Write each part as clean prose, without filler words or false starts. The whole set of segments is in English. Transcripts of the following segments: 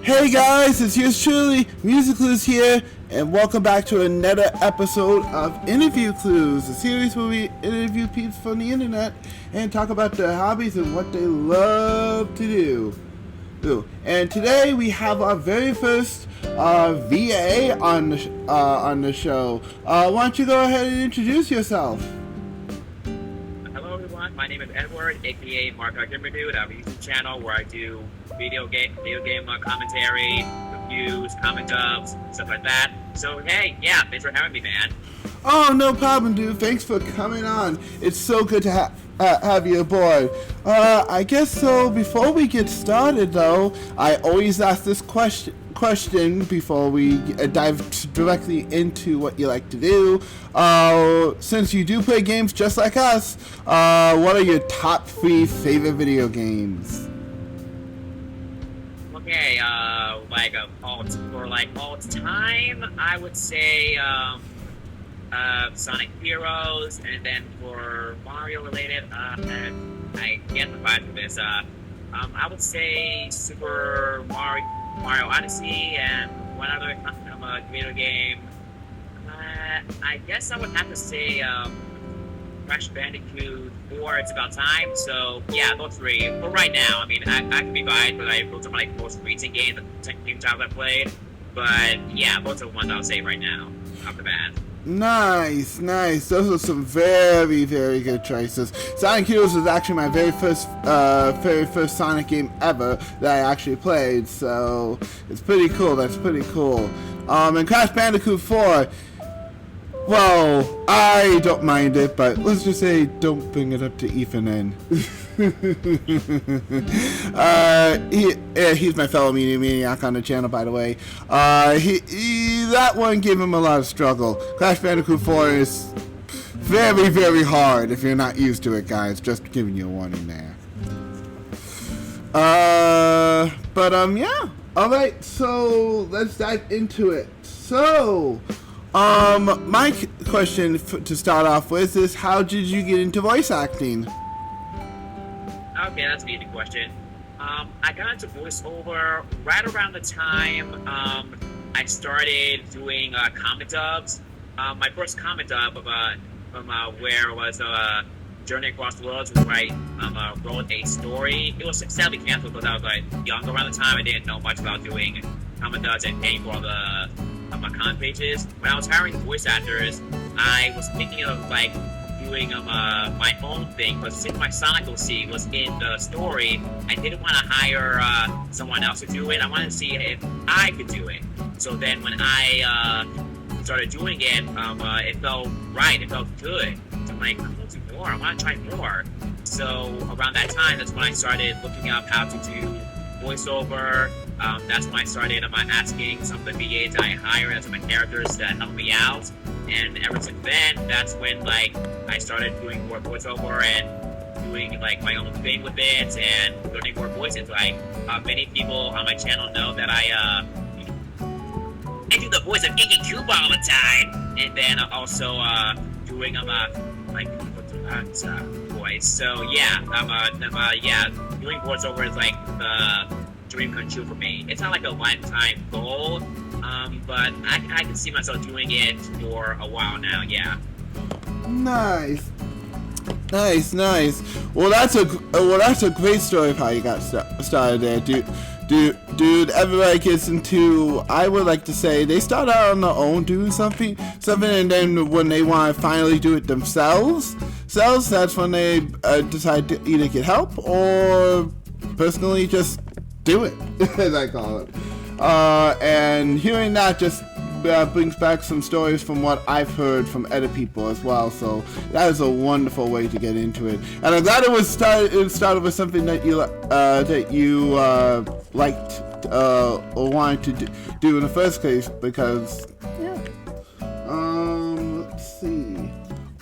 Hey guys, it's yours truly, MusicClues here, and welcome back to another episode of InterviewClues, a series where we interview peeps from the internet and talk about their hobbies and what they love to do. And today we have our very first VA on the show. Why don't you go ahead and introduce yourself? Hello everyone, my name is Edward, aka Mark Dude. I have a YouTube channel where I do video game commentary, reviews, comic dubs, stuff like that. So hey, yeah, thanks for having me, man. Oh, no problem, dude. Thanks for coming on. It's so good to have you aboard. I guess so. Before we get started, though, I always ask this question before we dive directly into what you like to do. Since you do play games just like us, what are your top 3 favorite video games? Okay, all time, I would say Sonic Heroes, and then for Mario related, I can't provide for this. I would say Super Mario Odyssey, and one other video game. I guess I would have to say Crash Bandicoot 4, It's About Time. So yeah, those 3. For right now, I mean, I can be biased, but those are my most recent games, the games I played. But yeah, those are the ones I would say right now, off the bat. Nice. Those are some very, very good choices. Sonic Heroes was actually my very first Sonic game ever that I actually played, so it's pretty cool. That's pretty cool. And Crash Bandicoot 4, well, I don't mind it, but let's just say don't bring it up to Ethan N. He's my fellow media maniac on the channel, by the way. That one gave him a lot of struggle. Crash Bandicoot 4 is very, very hard if you're not used to it, guys. Just giving you a warning there. Yeah. Alright, so let's dive into it. So, my question to start off with is, how did you get into voice acting? Okay, that's an easy question. I got into voiceover right around the time I started doing comic dubs. My first comic dub from where was Journey Across the Worlds, where I wrote a story. It was sadly canceled because I was young around the time. I didn't know much about doing comic dubs and paying for all the comic pages. When I was hiring voice actors, I was thinking of doing my own thing, but since my Sonic OC was in the story, I didn't want to hire someone else to do it. I wanted to see if I could do it. So then when I started doing it, it felt right, it felt good. So I'm like, I want to do more, I want to try more. So around that time, that's when I started looking up how to do voiceover. That's when I started asking some of the VAs I hired as my characters to help me out. And ever since then, that's when I started doing more voiceover and doing my own thing with it and learning more voices. Many people on my channel know that I do the voice of Iggy Cuba all the time, and then also doing voice. So yeah, doing voiceover is the dream come true for me. It's not a lifetime goal. But I can see myself doing it for a while now, yeah. Nice. Well, that's a great story of how you got started there, dude. Everybody gets into, I would like to say, they start out on their own doing something, and then when they want to finally do it themselves, that's when they decide to either get help or personally just do it, as I call it. And hearing that just brings back some stories from what I've heard from other people as well. So that is a wonderful way to get into it. And I'm glad it started with something that you liked or wanted to do in the first place. Because let's see.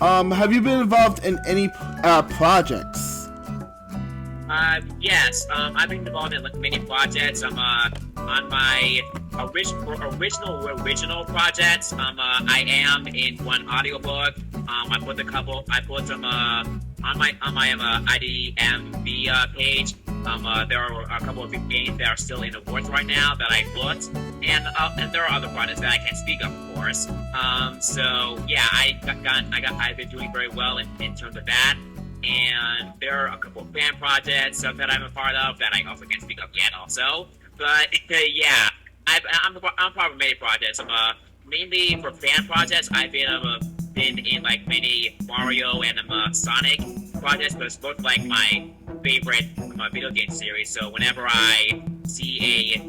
Have you been involved in any projects? Yes, I've been involved in many projects. On my original projects. I am in one audiobook. I put them on my IDMV page. There are a couple of games that are still in awards right now that I booked, and there are other projects that I can't speak of course. So yeah, I've been doing very well in terms of that. And there are a couple of fan projects that I'm a part of that I also can't speak of yet also. But yeah, I'm part of many projects. Mainly for fan projects, I've been in like many Mario and Sonic projects, but it's both like my favorite video game series. So whenever I see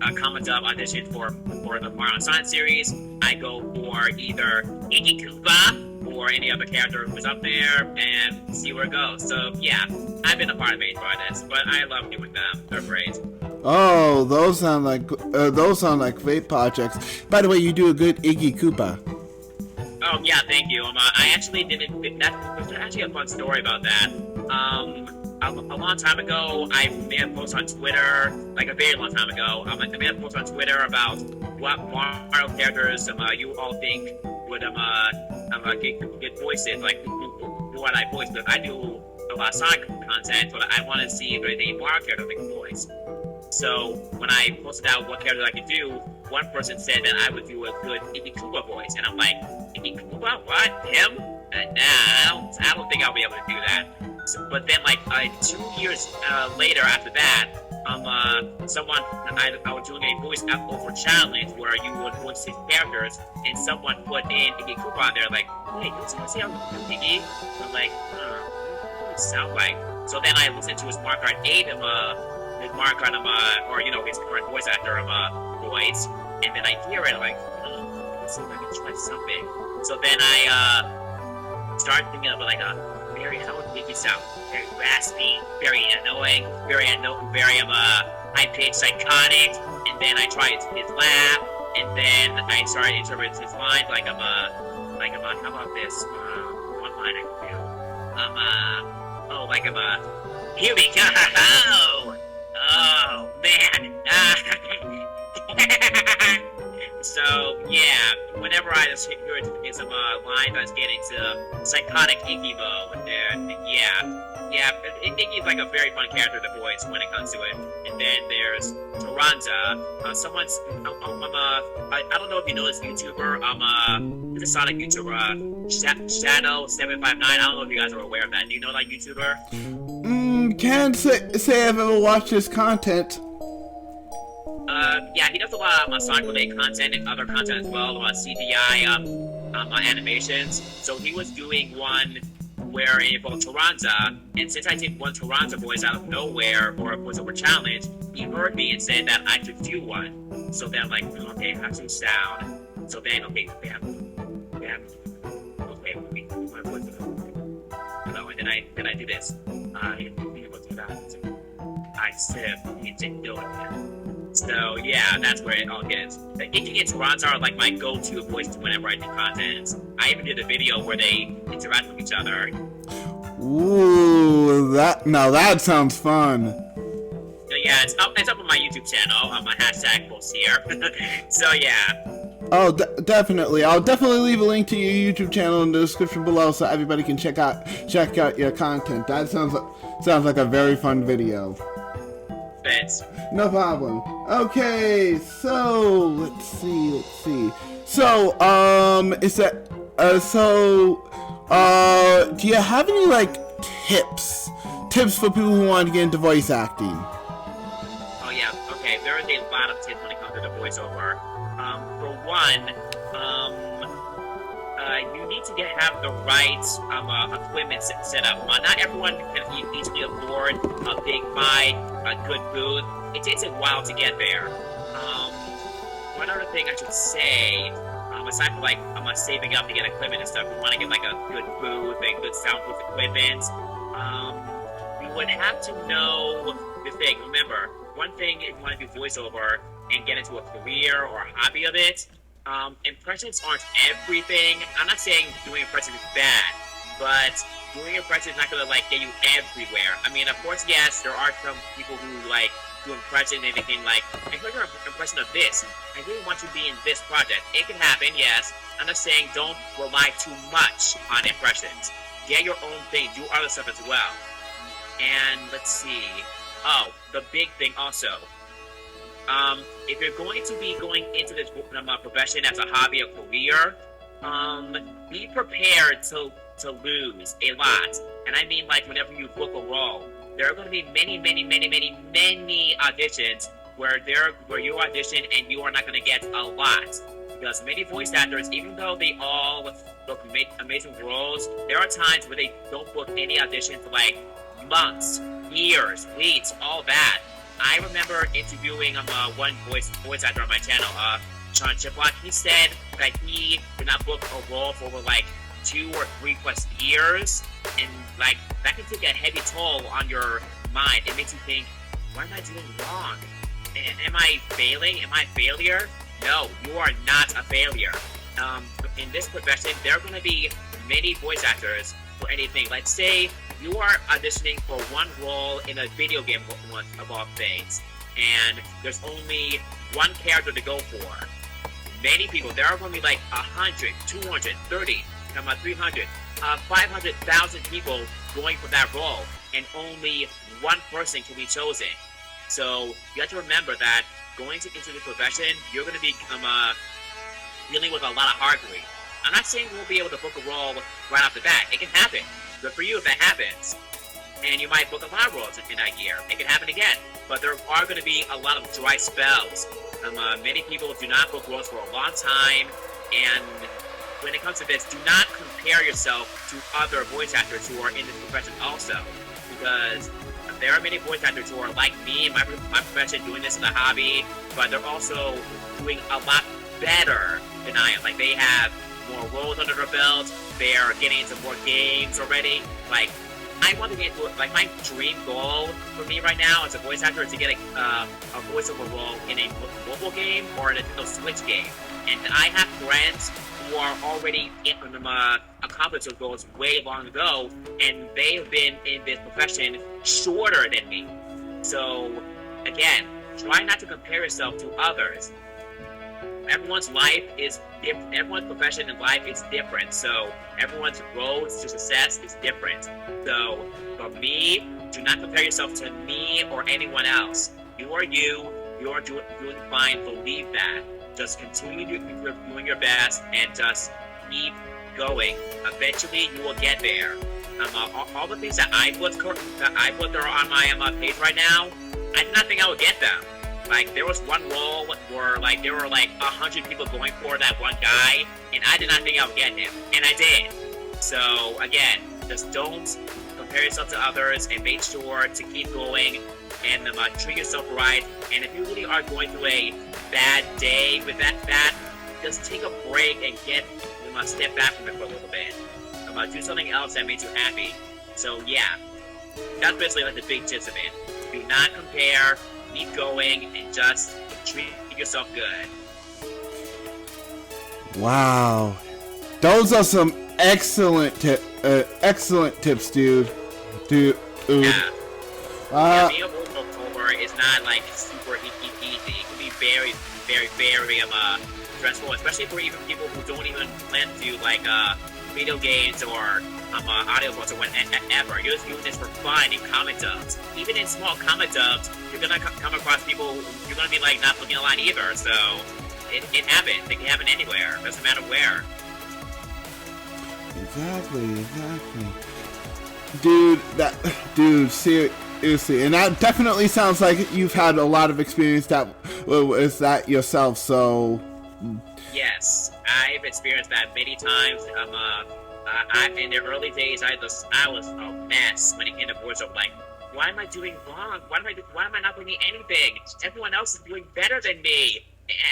a comic dub audition for the Mario and Sonic series, I go for either Iggy Koopa or any other character who's up there and see where it goes. So yeah, I've been a part of many projects, but I love doing them. They're great. Oh, those sound like great projects. By the way, you do a good Iggy Koopa. Oh yeah, thank you. I actually didn't. There's actually a fun story about that. A long time ago, I made a post on Twitter, like a very long time ago. I made a post on Twitter about what Mario characters you all think would get voices, like who would I voice? Because I do a lot of Sonic content, but I want to see if there's any Mario characters I can voice. So when I posted out what characters I could do, one person said that I would do a good Iggy Koopa voice, and I'm like, Iggy Koopa? What? Him? Nah, I don't think I'll be able to do that. So, but then, like 2 years later, after that, I was doing a voice over challenge where you would voice his characters, and someone put in Iggy Koopa on there, like, hey, you see how Iggy? I'm like, what does it sound like? So then I listened to his Mario Kart 8 or his current voice actor voice, and then I hear it, like, let's see if I can try something. So then I started thinking of like how would Iggy sound? Very raspy, very annoying, very high-pitched, psychotic, and then I tried his laugh, and then I started interpreting his lines like how about this? One line I can do. Here we go! Oh, man! So, yeah, whenever I just heard some lines, I was getting to psychotic Iggy-Bo, and yeah, Iggy's like a very fun character to voice when it comes to it. And then there's Taranza, I don't know if you know this YouTuber, it's a Sonic YouTuber, Shadow759, I don't know if you guys are aware of that. Do you know that YouTuber? Can't say I've ever watched his content. Yeah, he does a lot of Sonic-related content and other content as well, CGI animations. So he was doing one where it involved Taranza, and since I did one Taranza voice out of nowhere for a voiceover challenge, he heard me and said that I should do one. So then I'm like, okay, how to sound? So then, okay, bam, okay, my voice. Hello, and then I do this. I said, you didn't do it. So yeah, that's where it all gets. The Iggy and Taranza are like my go-to voices whenever I do content. I even did a video where they interact with each other. Ooh, that sounds fun. So yeah, it's up on my YouTube channel. My hashtag post here. So yeah. Oh, definitely. I'll definitely leave a link to your YouTube channel in the description below so everybody can check out your content. That sounds like a very fun video. Thanks. No problem. Okay, so let's see. So, do you have any like tips for people who want to get into voice acting? Oh yeah, okay. There is a lot of tips when it comes to the voiceover. For one, you need to have the right equipment set up. Not everyone can easily afford a big mic, a good booth. It takes a while to get there. One other thing I should say, aside from like saving up to get equipment and stuff, you want to get like a good booth and good soundproof equipment. You would have to know the thing. Remember, one thing if you want to do voiceover and get into a career or a hobby of it, impressions aren't everything. I'm not saying doing impressions is bad, but doing impressions is not gonna like get you everywhere. I mean, of course, yes, there are some people who like do impressions and anything like, I heard your impression of this. I really want you to be in this project. It can happen, yes. I'm just saying don't rely too much on impressions. Get your own thing. Do other stuff as well. And let's see. Oh, the big thing also. If you're going to be going into this profession as a hobby or career, be prepared to lose a lot. And I mean, like, whenever you book a role, there are going to be many auditions where you audition and you are not going to get a lot. Because many voice actors, even though they all book amazing roles, there are times where they don't book any audition for like months, years, weeks, all that. I remember interviewing one voice actor on my channel, Sean Chiplock. He said that he did not book a role for over like 2 or 3+ years, and like that can take a heavy toll on your mind. It makes you think, what am I doing wrong? Am I failing? Am I a failure? No, you are not a failure. In this profession, there are going to be many voice actors for anything. Let's say you are auditioning for one role in a video game of all things, and there's only one character to go for. Many people, there are going to be like 100, 230, 300, 500,000 people going for that role, and only one person can be chosen. So you have to remember that going into the profession, you're going to be dealing with a lot of hardware. I'm not saying you won't be able to book a role right off the bat. It can happen. Good for you if that happens. And you might book a lot of roles in that year. It can happen again. But there are going to be a lot of dry spells. Many people do not book roles for a long time. And when it comes to this, do not compare yourself to other voice actors who are in this profession also. Because there are many voice actors who are like me in my profession, doing this as a hobby, but they're also doing a lot better than I am. Like, they have more roles under their belt, they're getting into more games already. Like, I want to get into it. Like, my dream goal for me right now as a voice actor is to get a voiceover role in a mobile game or a Nintendo Switch game. And I have friends who are already accomplished those goals way long ago, and they've been in this profession shorter than me. So, again, try not to compare yourself to others. Everyone's life is different. Everyone's profession in life is different. So, everyone's road to success is different. So, for me, do not compare yourself to me or anyone else. You are you. You are doing fine. Believe that. Just continue doing your best and just keep going. Eventually, you will get there. All the things that I put there on my page right now, I did not think I would get them. Like, there was one role where like there were like 100 people going for that one guy, and I did not think I would get him, and I did. So again, just don't compare yourself to others, and make sure to keep going and treat yourself right. And if you really are going through a bad day with that, just take a break and step back from it for a little bit. Do something else that makes you happy. So yeah, that's basically like the big gist of it. Do not compare, keep going, and just treat yourself good. Wow, those are some excellent tips, dude. Yeah. Being a voiceover is not like super easy. It can be very, very, very stressful, especially for even people who don't even plan to do like video games or audio books or whatever. You're just doing this for fun in comic dubs. Even in small comic dubs, you're gonna come across people who you're gonna be like not looking a lot either. So it happens. It can happen anywhere. It doesn't matter where. Exactly. Dude, seriously, and that definitely sounds like you've had a lot of experience with that yourself, so... Yes, I've experienced that many times. In the early days, I was a mess when it came to voiceover. Like, why am I doing wrong? Why am I not doing anything? Everyone else is doing better than me.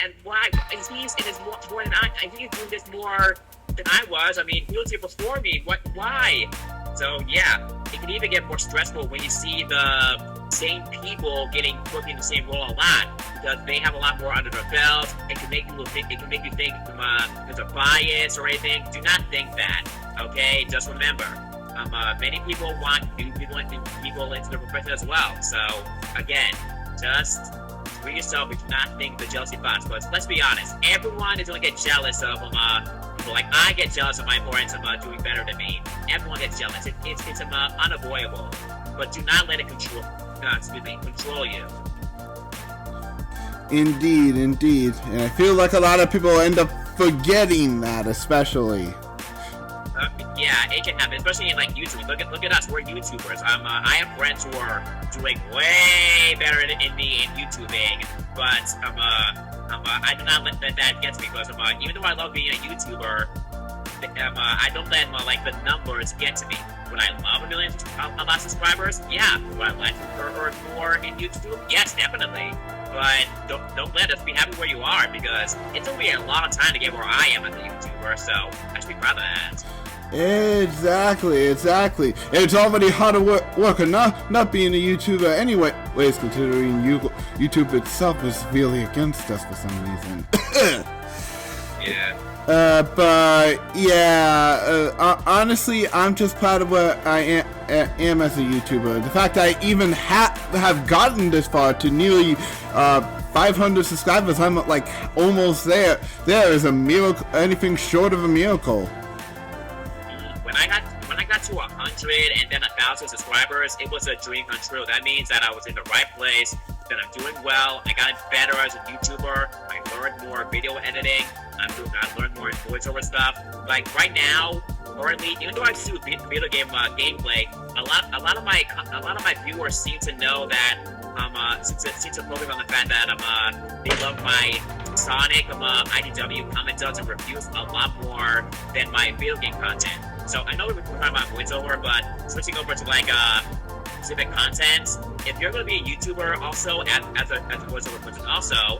And why? He's in his more than I think he's doing this more than I was. I mean, he was here before me. Why? So yeah, it can even get more stressful when you see the same people put in the same role a lot, because they have a lot more under their belt. It can make you think. There's a bias or anything. Do not think that. Okay, just remember, many people want new people into the profession as well. So again, just treat yourself. Do not think the jealousy box. But let's be honest, everyone is going to get jealous of people. Like, I get jealous of my friends doing better than me. Everyone gets jealous. It's unavoidable. But do not let it control control you. Indeed, indeed. And I feel like a lot of people end up forgetting that, especially. Yeah, it can happen, especially in like YouTube. Look at us, we're YouTubers. I have friends who are doing way better in YouTubing, but I do not let that get to me because even though I love being a YouTuber, I don't let like the numbers get to me. Would I love a lot of subscribers? Yeah. Would I like to earn more in YouTube? Yes, definitely. But don't let us be happy where you are, because it took me a lot of time to get where I am as a YouTuber, so I should be proud of that. Exactly. It's already hard work not being a YouTuber anyway. Ways considering YouTube itself is really against us for some reason. Yeah. But yeah, honestly, I'm just proud of where I am as a YouTuber. The fact I even have gotten this far to nearly 500 subscribers, I'm like almost there. There is a miracle, anything short of a miracle. When I got to 100 and then 1,000 subscribers, it was a dream come true. That means that I was in the right place, that I'm doing well, I got better as a YouTuber, I learned more video editing, I learned more voiceover stuff. Like right now, currently, even though I do video game gameplay, a lot of my viewers seem to know that seem to focus on the fact that they love my Sonic IDW comment and reviews a lot more than my video game content. So I know we're talking about voiceover, but switching over to like specific content, if you're going to be a YouTuber also as a voiceover person also,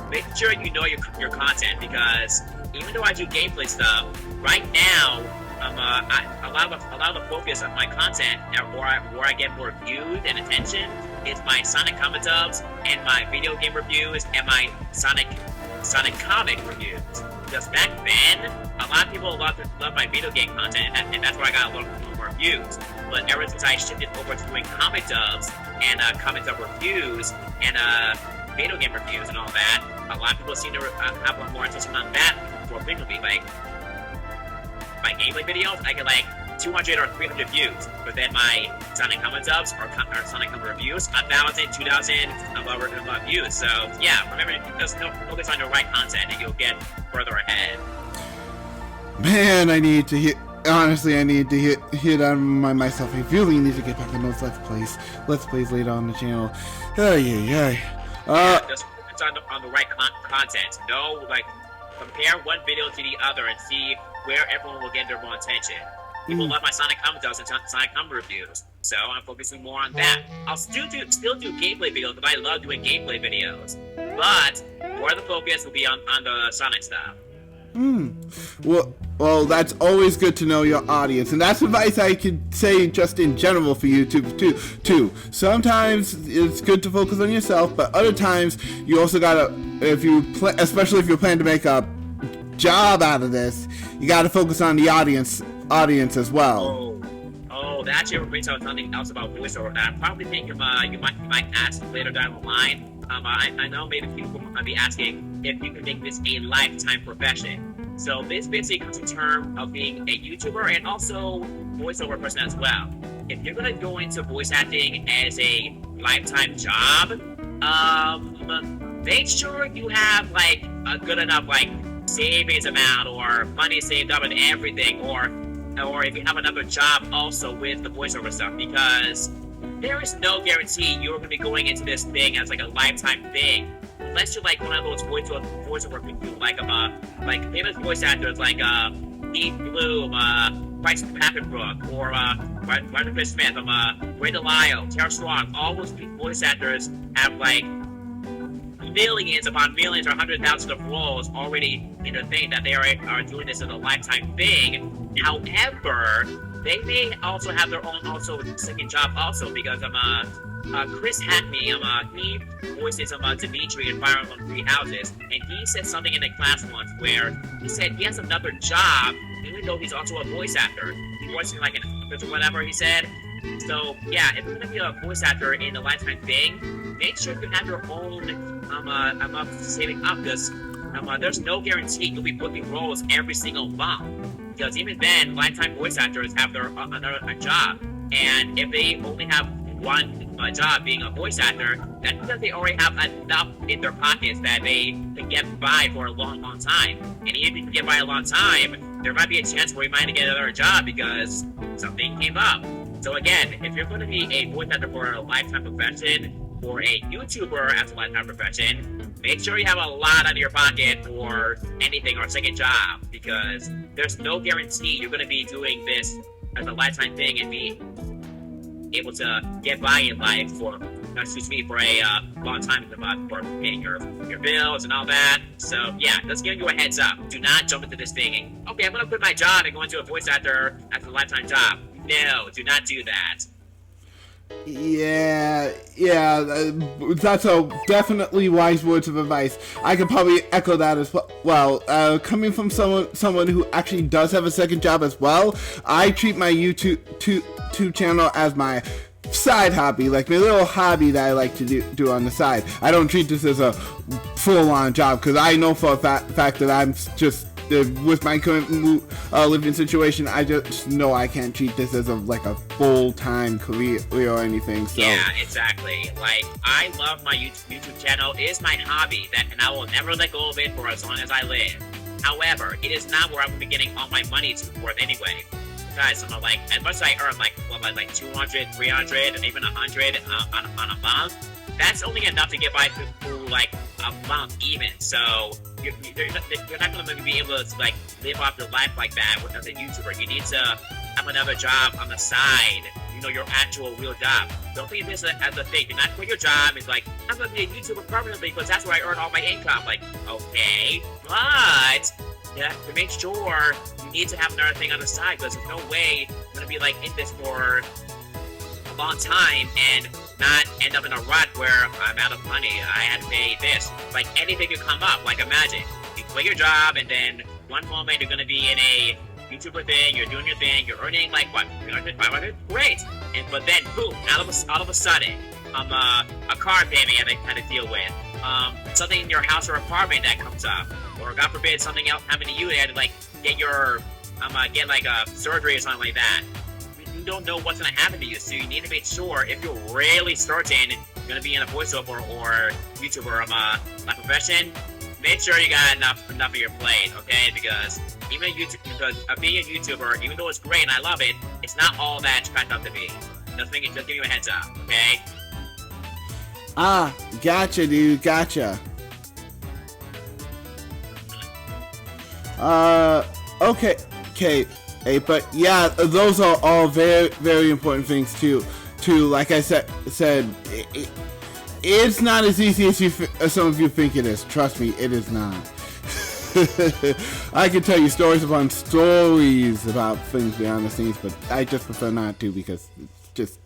make sure you know your content, because even though I do gameplay stuff, right now, a lot of the focus of my content, where I get more views and attention, is my Sonic comic dubs and my video game reviews and my Sonic comic reviews. Because back then, a lot of people love my video game content, and that's where I got a lot more views. But ever since I shifted over to doing comic dubs and comic dub reviews and video game reviews and all that, a lot of people seem to have a lot more attention on that more frequently. Like my gameplay videos, I get like 200 or 300 views, but then my Sonic comic dubs or Sonic comic reviews, 1,000, 2,000 views. So yeah, remember, just focus on your right content, and you'll get further ahead. Man, I need to hit on myself. I really need to get back on those let's plays later on the channel. Just focus on the right content. Like, compare one video to the other and see where everyone will get their more attention. People love my Sonic comic dubs and Sonic comic reviews, so I'm focusing more on that. I'll still do gameplay videos, because I love doing gameplay videos, but more of the focus will be on the Sonic stuff. Well, that's always good to know your audience, and that's advice I could say just in general for YouTube too. Sometimes it's good to focus on yourself, but other times you also gotta, especially if you plan to make a job out of this, you gotta focus on the audience as well. Oh, that actually brings up something else about voiceover that I probably think you might ask later down the line. I know maybe people might be asking if you can make this a lifetime profession. So this basically comes in terms of being a YouTuber and also voiceover person as well. If you're gonna go into voice acting as a lifetime job, make sure you have like a good enough like savings amount or money saved up and everything, or if you have another job also with the voiceover stuff, because there is no guarantee you're going to be going into this thing as like a lifetime thing, unless you're like one of those voiceover people, like famous voice actors like Steve Bloom, Bryce Papenbrook, or Martin Chris Smith, Ray DeLisle, Catorstrax. All those voice actors have like millions upon millions or 100,000 of roles already in the thing that they are doing this as a lifetime thing. However, they may also have their own second job also, because Chris Hackney, he voices Dimitri in Fire Emblem Three Houses, and he said something in a class once where he said he has another job even though he's also a voice actor. He's voicing like an actor or whatever he said. So yeah, if you're gonna be a voice actor in a lifetime thing, make sure you have your own saving up, because there's no guarantee you'll be booking roles every single month. Because even then, lifetime voice actors have their another job, and if they only have one job being a voice actor, that's because they already have enough in their pockets that they can get by for a long, long time. And even if you can get by a long time, there might be a chance where you might get another job because something came up. So again, if you're going to be a voice actor for a lifetime profession, or a YouTuber as a lifetime profession, make sure you have a lot out of your pocket for anything or second job, because there's no guarantee you're going to be doing this as a lifetime thing and be able to get by in life for a long time for paying your bills and all that. So yeah, just giving you a heads up. Do not jump into this thinking, okay, I'm going to quit my job and go into a voice actor as a lifetime job. No, do not do that. Yeah, that's a definitely wise words of advice. I could probably echo that as well. Coming from someone who actually does have a second job as well, I treat my YouTube channel as my side hobby, like my little hobby that I like to do on the side. I don't treat this as a full-on job, because I know for a fact that I'm just with my current living situation, I just know I can't treat this as a full-time career or anything. So yeah, exactly. Like, I love my YouTube channel. It is my hobby, and I will never let go of it for as long as I live. However, it is not where I'm be getting all my money worth anyway. Guys, I'm like, as much as I earn like 200, 300, and even 100 on a month, that's only enough to get by through like a month even. So you're not going to be able to like live off your life like that as a YouTuber. You need to have another job on the side, your actual real job. Don't think of this as a thing. Do not quit your job. It's like, I'm going to be a YouTuber permanently because that's where I earn all my income. Like, okay, but to make sure, you need to have another thing on the side, because there's no way you're going to be like in this for a long time and not end up in a rut where I'm out of money. I had to pay this. Like, anything could come up. Like, imagine you quit your job and then one moment you're going to be in a YouTuber thing, you're doing your thing, you're earning like what, 300, 500? Great. But then boom, all of a sudden, a car payment you had to deal with, something in your house or apartment that comes up, or God forbid something else happened to you, they had to like get your get like a surgery or something like that. You don't know what's gonna happen to you, so you need to make sure, if you're really certain you're gonna be in a voiceover or YouTuber my profession, make sure you got enough of your plate, okay? Because being a YouTuber, even though it's great and I love it, it's not all that it's cracked up to be. Just give you a heads up, okay? Gotcha, dude, gotcha. Okay, but yeah, those are all very, very important things too. Like I said, it's not as easy as some of you think it is. Trust me, it is not. I can tell you stories upon stories about things behind the scenes, but I just prefer not to, because it's just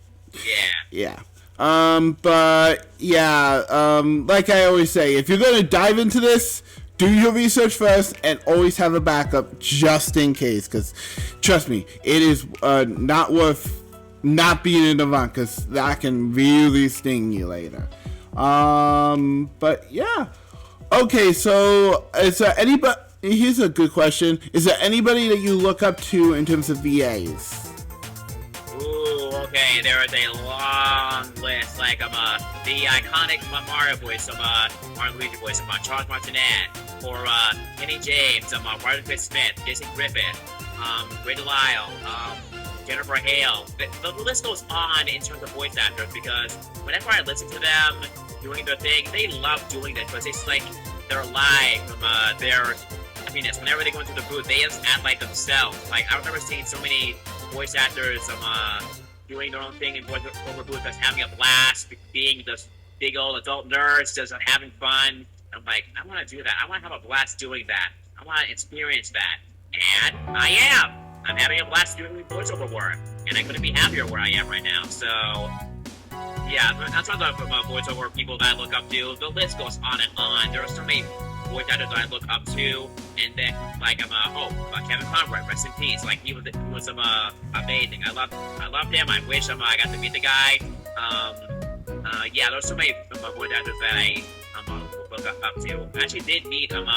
yeah. But yeah, like I always say, if you're gonna dive into this, do your research first and always have a backup just in case, because trust me, it is not worth not being in the run, because that can really sting you later. But yeah. Okay, so is there anybody, here's a good question. Is there anybody that you look up to in terms of VAs? Ooh, okay, there is a long list. Like, the iconic Mario voice, Mario Luigi voice, Charles Martinet, or Kenny James, Martin Chris Smith, Jason Griffith, Ray Delisle, Jennifer Hale. The list goes on in terms of voice actors, because whenever I listen to them doing their thing, they love doing that, because it's like they're live from their happiness. Whenever they go into the booth, they just act like themselves. Like, I remember seeing so many voice actors doing their own thing in voiceover booth, just having a blast, being this big old adult nerds, just having fun. I'm like, I want to do that. I want to have a blast doing that. I want to experience that. And I am. I'm having a blast doing voiceover work, and I couldn't be happier where I am right now. So yeah, that's all the voiceover people that I look up to. The list goes on and on. There are so many voice actors that I look up to, and then like Kevin Conroy, rest in peace. Like, he was amazing. I loved him. I wish I got to meet the guy. Yeah, there's so many voice actors that I look up to. I actually did meet Charles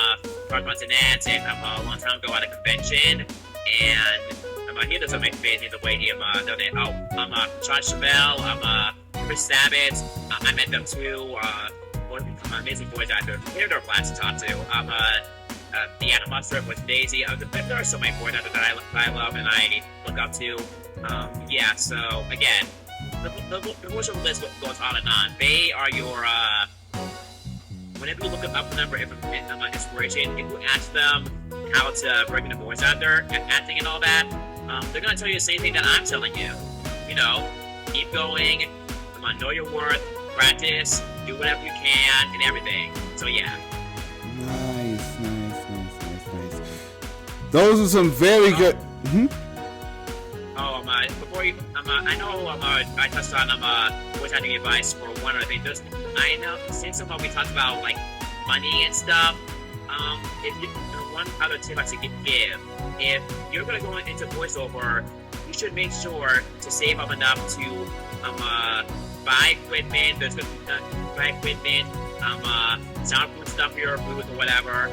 Martinet a long time ago at a convention, and he does amazing the way he does it. John Chevelle, Sabbath, I met them too. One amazing voice actor. They're their class to talk to. Deanna Mustard with Daisy. There are so many voice actors that I love and I look up to. Yeah, so again, the voiceover list goes on and on. They are your, whenever you look up a number of inspiration, if you ask them how to break into voice acting and all that, they're going to tell you the same thing that I'm telling you. You know, keep going, come on, know your worth, practice, do whatever you can, and everything. So yeah. Nice. Those are some very good. Before you, I know I touched on voice acting advice for one other thing. I know since we talked about like money and stuff. If you one other tip I should give, if you're gonna go into voiceover, you should make sure to save up enough to buy equipment. There's gonna buy equipment, soundproof stuff for your booth or whatever.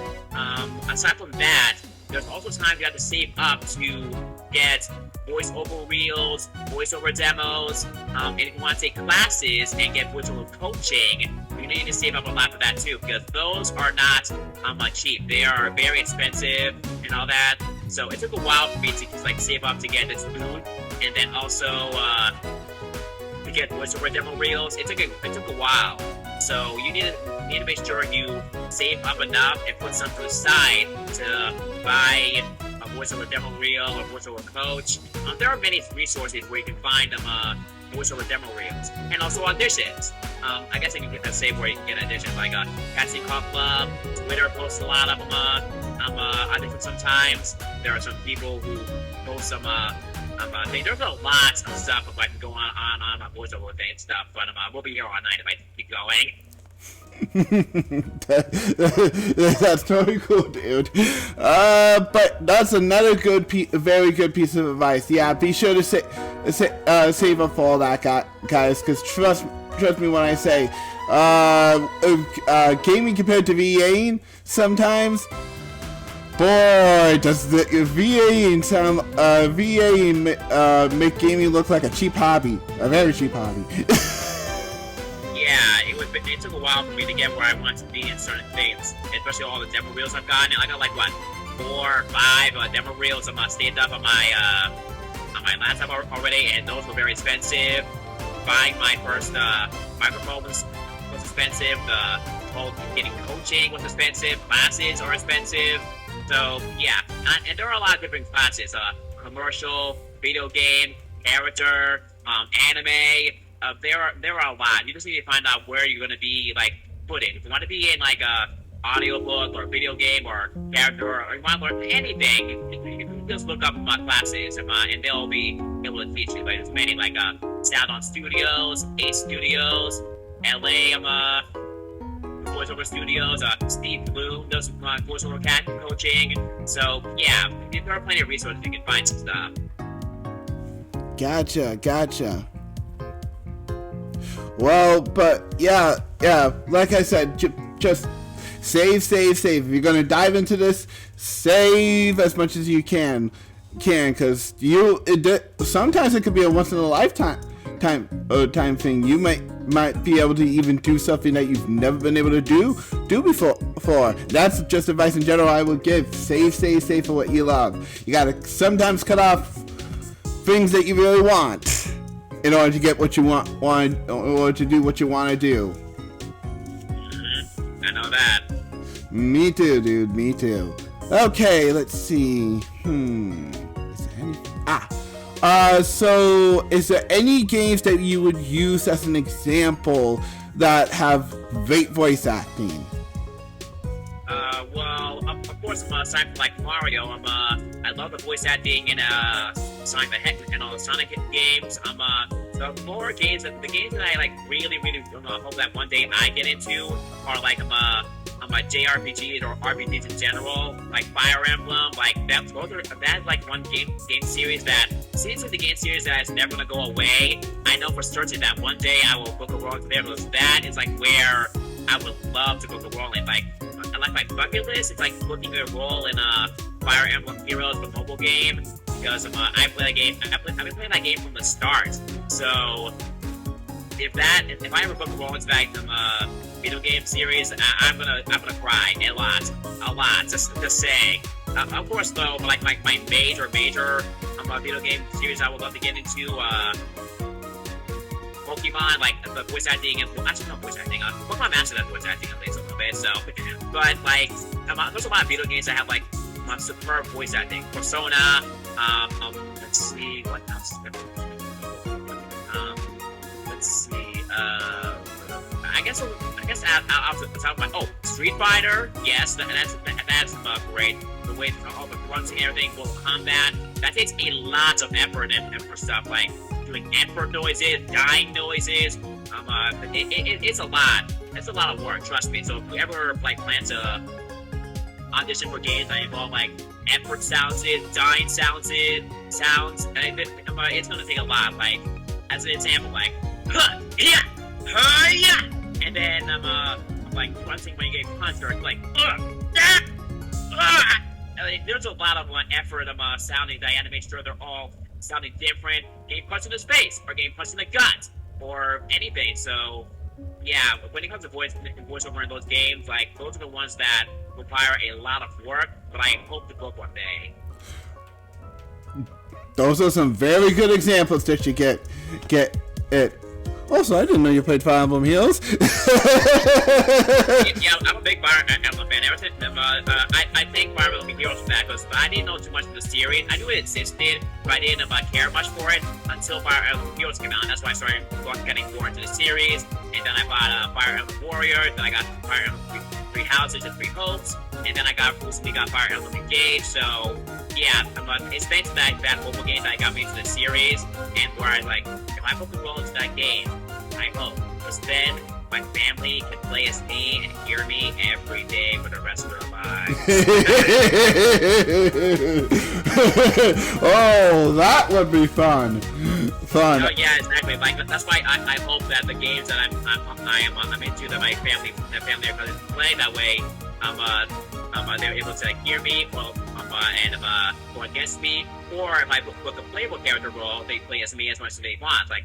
Aside from that, there's also times you have to save up to get voiceover reels, voiceover demos, and if you want to take classes and get voiceover coaching, you need to save up a lot for that too, because those are not cheap. They are very expensive and all that. So it took a while for me to just like save up to get this booth, and then also to get voiceover demo reels. It took a while. So you need to make sure you save up enough and put some to the side to buy a voiceover demo reel or voiceover coach. There are many resources where you can find voiceover demo reels and also auditions. I guess I can get that same where you can get auditions like Casting Call Club, Twitter posts a lot of them. Auditions sometimes. There are some people who post some things. There's a lot of stuff if I can go on voiceover thing and stuff, but we'll be here all night if I keep going. That's totally cool, dude. But that's another very good piece of advice. Yeah, be sure to save up for all that, guys. Because trust me when I say, gaming compared to VAing sometimes. Boy, does the VAing sound make gaming look like a cheap hobby, a very cheap hobby. Yeah, it took a while for me to get where I want to be in certain things, especially all the demo reels I've gotten. I got like what 4 or 5 demo reels saved up on my laptop already, and those were very expensive. Buying my first microphone was expensive. Getting coaching was expensive. Classes are expensive. So yeah, and there are a lot of different classes: commercial, video game, character, anime. There are a lot. You just need to find out where you're going to be like put in. If you want to be in like a audiobook or video game or character, or you want to learn anything, you can just look up classes and they'll be able to teach you. Like there's many like Sound On Studios, Ace Studios, LA voiceover studios, Steve Blue does voiceover coaching. So yeah, there are plenty of resources you can find some stuff. Gotcha. Well, but yeah, like I said, just save. If you're gonna dive into this, save as much as you can, because sometimes it could be a once in a lifetime thing. You might be able to even do something that you've never been able to do before. That's just advice in general I would give. Save for what you love. You gotta sometimes cut off things that you really want in order to get what you want in order to do what you want to do. I know that. Me too, dude. Me too. Okay, let's see. Is there any? So is there any games that you would use as an example that have great voice acting? Well, of course, aside from like Mario, I love the voice acting in Sonic the Hedgehog and all the Sonic games. The more games, the games that I like really hope that one day I get into are like JRPGs or RPGs in general, like Fire Emblem. Like that's like one game series that seems like the game series that is never gonna go away. I know for certain that one day I will book a role there, because that is like where I would love to book a role in. Like my bucket list, it's like booking a role in Fire Emblem Heroes, the mobile game, because I've been playing that game from the start. So if I ever book Rollins back video game series, I'm gonna cry a lot. Just saying. Of course, though, like my major video game series I would love to get into Pokemon, like the voice acting and actually not voice acting. Pokemon Master does voice acting at least a little bit. So, but like there's a lot of video games that have like superb voice acting. Persona. Let's see what else. Let's see. I guess I'll talk about Street Fighter. Yes, that's great. The way all the grunts and everything will combat. That takes a lot of effort and for stuff like doing effort noises, dying noises. It's a lot. It's a lot of work. Trust me. So if you ever like plan to audition for games that involve like effort sounds, dying sounds, and it's gonna take a lot. Like as an example, like yeah, yeah, and then I'm like grunting when you get punched, or like there's a lot of effort sounding that I had to make sure they're all sounding different. Getting punched in the face, or getting punched in the gut, or anything. So yeah, when it comes to voiceover in those games, like those are the ones that require a lot of work, but I hope to book one day. Those are some very good examples that you get it. Also, I didn't know you played Fire Emblem Heroes. Yeah, I'm a big Fire Emblem fan. Ever since I thank Fire Emblem Heroes for that, because I didn't know too much of the series. I knew it existed, but I didn't care much for it until Fire Emblem Heroes came out. And that's why I started getting more into the series. And then I bought Fire Emblem Warriors. Then I got Fire Emblem Three Houses and Three Hopes. And then I recently got Fire Emblem Engage. So yeah, it's thanks to that mobile game that I got me into the series, and where I like, if I put the roll into that game, I hope, because then my family can play as me and hear me every day for the rest of their lives. Oh, that would be fun. Fun. Oh yeah, exactly. Like that's why I hope that the games that I'm into, that my family are playing that way, they're able to hear me, and go against me, or if I book a playable character role, they play as me as much as they want. Like,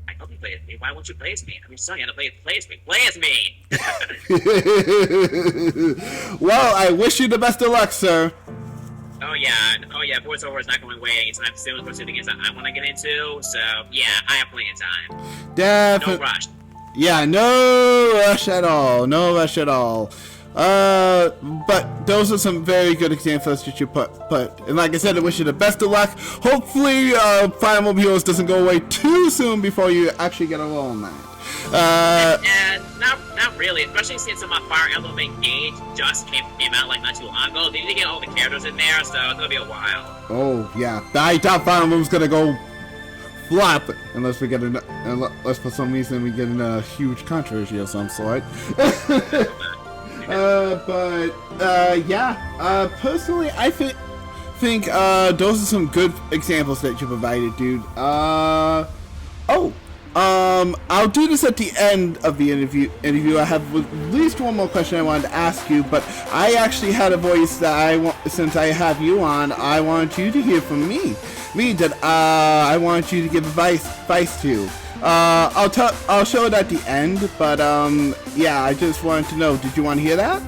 I hope you play as me. Why won't you play as me? I mean, son, you have to play as me. Play as me! Well, I wish you the best of luck, sir. Oh yeah, voiceover is not going away anytime soon, especially the games that I want to get into, so yeah, I have plenty of time. Definitely. No rush. Yeah, no rush at all. No rush at all. But those are some very good examples that you put. And like I said, I wish you the best of luck. Hopefully, Fire Emblem Heroes doesn't go away too soon before you actually get a role in that. Not really, especially since Fire Emblem Engage just came out like not too long ago. They need to get all the characters in there, so it's gonna be a while. Oh yeah, I doubt Fire Emblem's gonna go flop unless for some reason we get in a huge controversy of some sort. Personally, I think those are some good examples that you provided, dude. I'll do this at the end of the interview. I have at least one more question I wanted to ask you, but I actually had a voice that since I have you on, I want you to hear from me that I want you to give advice to. I'll show it at the end, but yeah, I just wanted to know, did you want to hear that?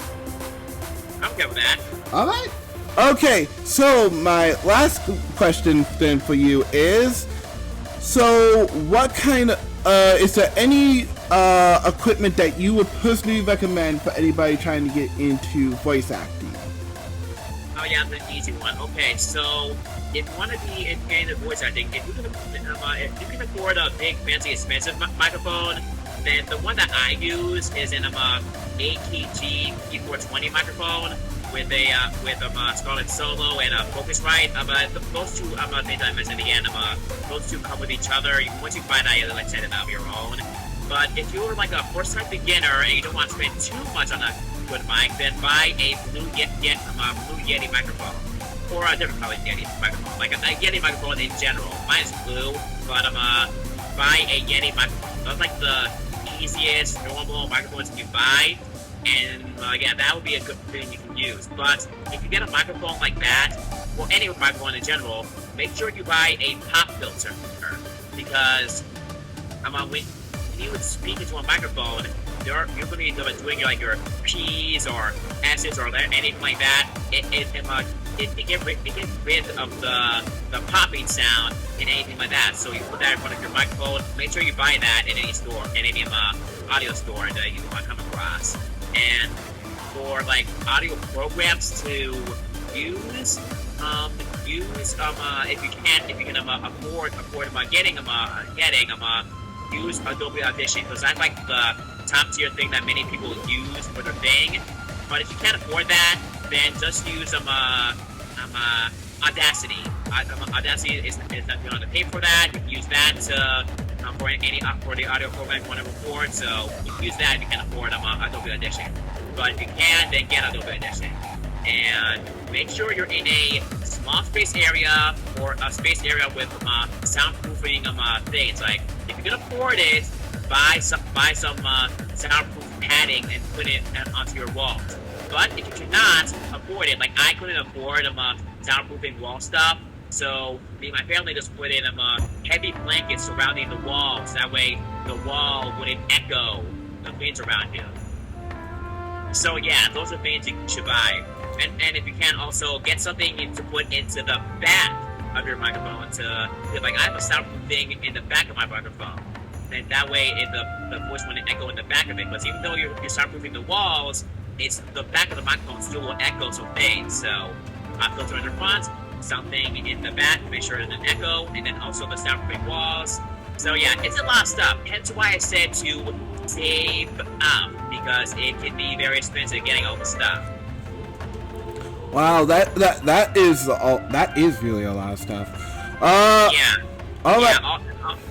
I'm good with that. Alright. Okay, so my last question then for you is, so what kind of, is there any equipment that you would personally recommend for anybody trying to get into voice acting? Oh yeah, that's an easy one. Okay, so if you want to be into voice acting, if you can afford a big, fancy, expensive microphone, then the one that I use is an AKG P420 microphone with a Scarlett Solo and a Focusrite. Those two things I mentioned again, those two come with each other. Once you find out, you like set it up your own. But if you're like a first-time beginner and you don't want to spend too much on a good mic, then buy a Blue Yeti microphone. Or a different color Yeti microphone, like a Yeti microphone in general. Mine is blue, but buy a Yeti microphone. That's like the easiest normal microphones you can buy, and yeah, that would be a good thing you can use. But if you get a microphone like that, or any microphone in general, make sure you buy a pop filter, because you would speak into a microphone, you're going to be doing like your P's or S's or anything like that. It gets rid of the popping sound and anything like that. So you put that in front of your microphone. Make sure you buy that in any store, in any audio store that you come across. And for like audio programs to use, if you can afford getting use Adobe Audition, because that's like the top tier thing that many people use for their thing. But if you can't afford that, then just use Audacity. Audacity is not, you don't have to pay for that. You can use that for the audio program you want to record. So you can use that if you can't afford Adobe Audition. But if you can, then get Adobe Audition. And make sure you're in a small space area or a space area with soundproofing things. Like if you can afford it, buy some soundproof padding and put it onto your walls. But if you cannot afford it, like I couldn't afford soundproofing wall stuff, so me and my family just put in heavy blankets surrounding the walls. That way the wall wouldn't echo the things around you. So yeah, those are things you should buy. And if you can, also get something to put into the back of your microphone to, like I have a soundproof thing in the back of my microphone. And that way the voice wouldn't echo in the back of it. Because even though you're soundproofing the walls, it's the back of the microphone still will echo some things. So filter in the front, something in the back to make sure it doesn't echo, and then also the soundproofing walls. So yeah, it's a lot of stuff. Hence why I said to save up, because it can be very expensive getting all the stuff. Wow, that is really a lot of stuff. Yeah. All right.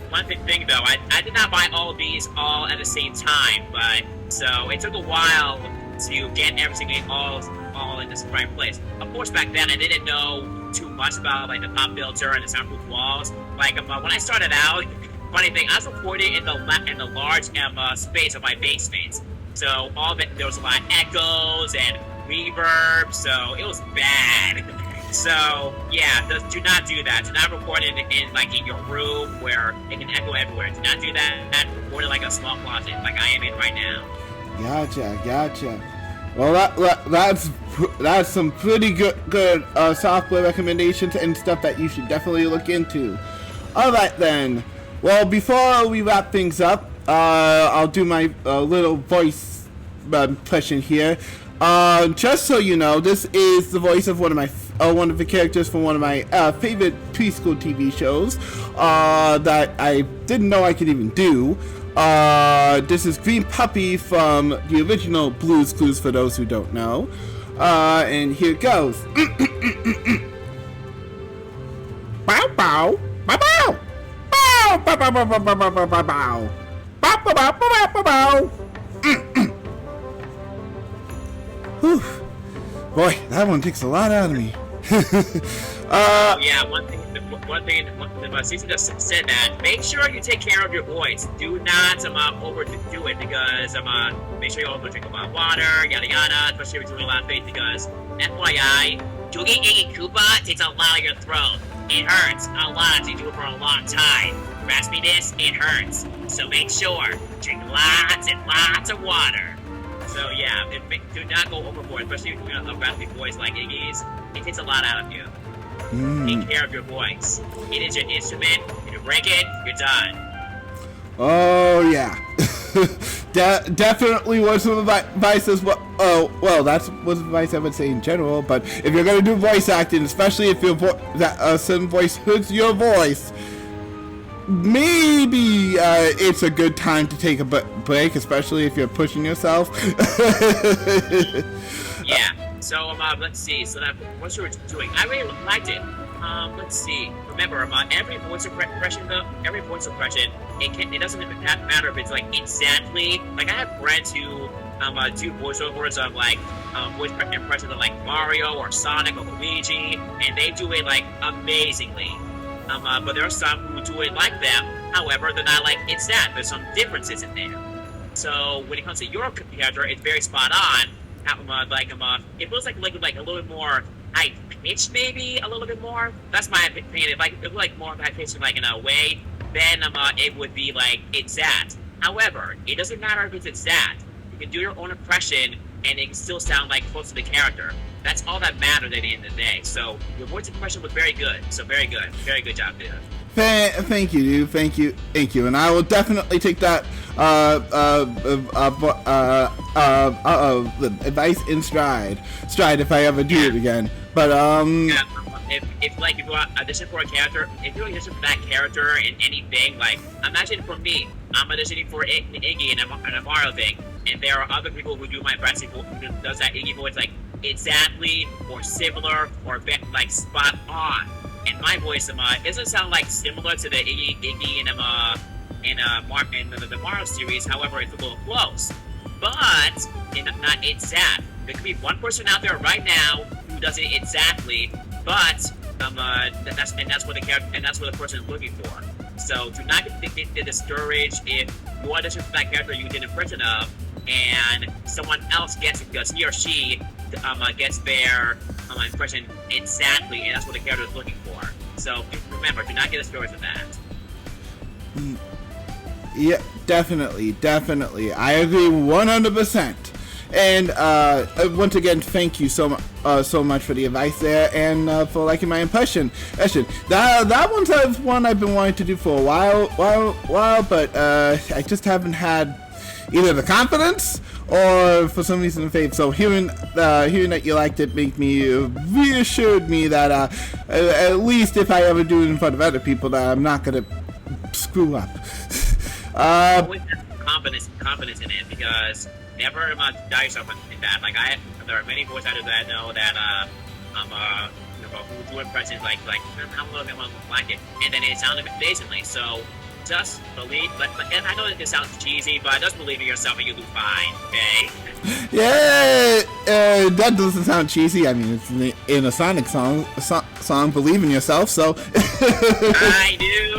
One thing though, I did not buy all of these all at the same time, but so it took a while to get everything all in this right place. Of course, back then I didn't know too much about like the pop filter and the soundproof walls. Like when I started out, funny thing, I was recording in the large space of my basement. So all of it, there was a lot of echoes and reverb, so it was bad. So yeah, do not do that. Do not record it in your room where it can echo everywhere. Do not do that. Record it like a small closet, like I am in right now. Gotcha. Well, that's some pretty good software recommendations and stuff that you should definitely look into. All right then. Well, before we wrap things up, I'll do my little voice impression here. Just so you know, this is the voice of one of the characters from one of my favorite preschool TV shows that I didn't know I could even do. This is Green Puppy from the original Blue's Clues, for those who don't know. And here it goes. Bow bow, bow bow, bow bow bow bow bow bow bow bow bow bow bow bow bow bow. Whew. Boy, that one takes a lot out of me. Yeah, one thing, Cece just said that, make sure you take care of your voice. Do not overdo it, because make sure you also drink a lot of water, yada yada, especially if you're doing a lot of things, because FYI, doing Iggy Koopa takes a lot of your throat. It hurts a lot to do it for a long time. Raspiness, it hurts. So make sure, drink lots and lots of water. So yeah, do not go overboard, especially if you're doing a raspy voice like Iggy's. It takes a lot out of you. Take care of your voice. It is your instrument. If you break it, you're done. Oh yeah. Definitely was some advice as well. Oh, well, that's what advice I would say in general. But if you're gonna do voice acting, especially if your some voice hurts your voice, maybe it's a good time to take a break, especially if you're pushing yourself. Yeah. So let's see. So that what you were doing, I really liked it. Let's see. Remember, every voice impression, it doesn't matter if it's like exactly. Like I have friends who do voiceovers of like voice impressions of like Mario or Sonic or Luigi, and they do it like amazingly. But there are some who do it like them. However, they're not like it's that. There's some differences in there. So when it comes to your character, it's very spot on. It feels like a little bit more high pitched, maybe a little bit more. That's my opinion. If it was like more high pitched, like in a way, then it would be like it's that. However, it doesn't matter if it's that. You can do your own impression, and it can still sound like close to the character. That's all that matters at the end of the day. So your voice impression was very good. So very good job, dude. Thank you, dude. Thank you, and I will definitely take that advice in stride if I ever do it again. But yeah, if like you audition for a character, if you audition for that character in anything, like imagine for me, I'm auditioning for Iggy in a Mario thing, and there are other people who do my impression who does that Iggy voice like exactly or similar or like spot on. And my voice doesn't sound like similar to the Iggy in the Mario series. However, it's a little close, but not exact. There could be one person out there right now who does it exactly, but that's what the person is looking for. So do not get discouraged if you audition for that character you did an impression of, and someone else gets it because he or she gets their impression exactly, and that's what the character is looking for. So remember, do not get discouraged with that. Yeah, definitely. I agree 100%. And once again, thank you so much for the advice there, and for liking my impression. That one's one I've been wanting to do for a while, but I just haven't had either the confidence or for some reason the faith. So hearing that you liked it reassured me that at least if I ever do it in front of other people, that I'm not gonna screw up. Always have confidence in it, because never doubt yourself in that. Like there are many voice actors that I know that who do impressions like I'm gonna like it, and then it sounded amazingly. So just believe. And I know that this sounds cheesy, but just believe in yourself and you'll do fine. Okay. Yeah, that doesn't sound cheesy. I mean, it's in a Sonic song. Believe in yourself. So. I knew.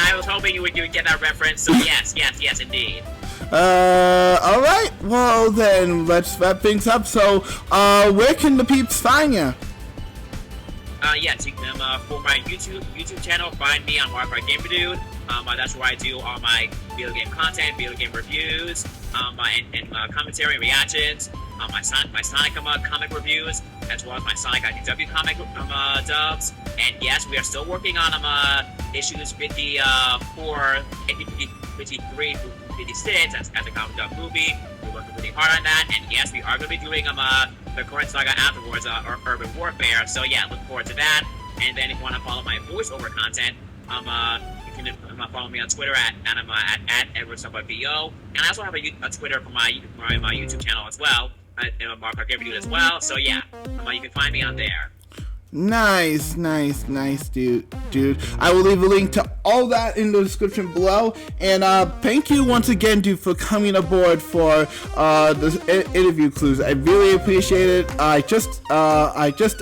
I was hoping you would get that reference. So yes, indeed. Alright, well then, let's wrap things up. So, where can the peeps find you? Yes, you can, for my YouTube channel, find me on Mark Game Dude. That's where I do all my video game content, video game reviews, and commentary and reactions, my Sonic comic reviews, as well as my Sonic IDW comic dubs. And yes, we are still working on issues 54, 53, 56 as a comic dub movie. We're working really hard on that, and yes, we are going to be doing the current saga afterwards, Urban Warfare. So yeah, look forward to that. And then if you want to follow my voiceover content, you can follow me on Twitter at EdwardSabavoVO. And I also have a Twitter for my YouTube channel as well, Mark Dude as well. So yeah, you can find me on there. Nice, dude. I will leave a link to all that in the description below. And thank you once again, dude, for coming aboard for this interview clues. I really appreciate it. I just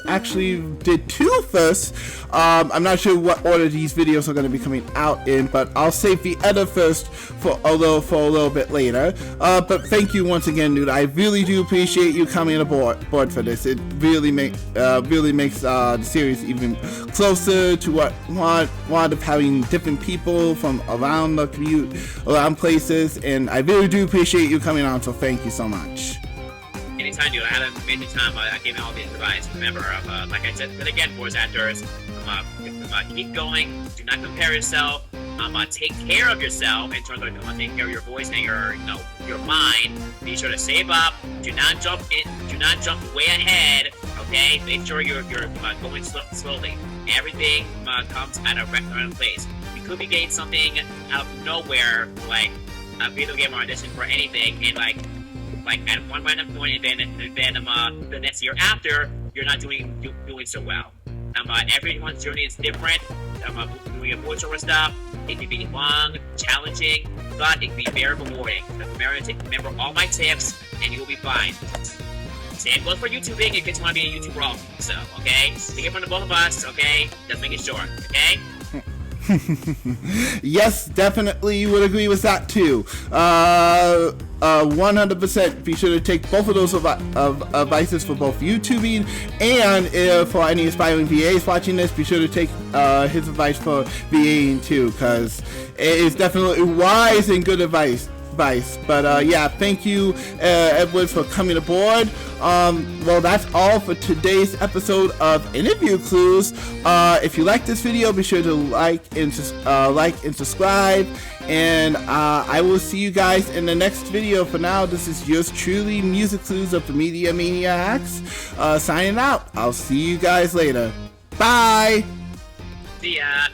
actually did 2 first. I'm not sure what order these videos are going to be coming out in, but I'll save the other first for a little bit later. But thank you once again, dude. I really do appreciate you coming aboard for this. It really makes the series even closer to what of having different people from around the commute, around places, and I really do appreciate you coming on. So thank you so much. Anytime, dude. I had an amazing time. I gave you all the advice. Remember, like I said, but again, voice actors, keep going. Do not compare yourself. Take care of yourself in terms of taking care of your voice and your mind. Be sure to save up. Do not jump way ahead. Okay, make sure you're going slowly. Everything comes at a random place. You could be getting something out of nowhere, like a video game or audition for anything, and like at one random point, and then the next year after, you're not doing so well. Everyone's journey is different. Doing a voiceover stuff, it can be long, challenging, but it can be very rewarding. Remember all my tips, and you'll be fine. Same goes for YouTubing in case you want to be a YouTuber also. So, okay? Take it from the both of us, okay? Just make it short, okay? Yes, definitely would agree with that too. 100%. Be sure to take both of those advices for both YouTubing and for any aspiring VAs watching this. Be sure to take his advice for VAing too, because it is definitely wise and good advice. But yeah, thank you, Edward, for coming aboard. Well, that's all for today's episode of Interview Clues. If you like this video, be sure to like and subscribe. And I will see you guys in the next video. For now, this is yours truly, MusicClues of the Media Maniacs, signing out. I'll see you guys later. Bye. See ya.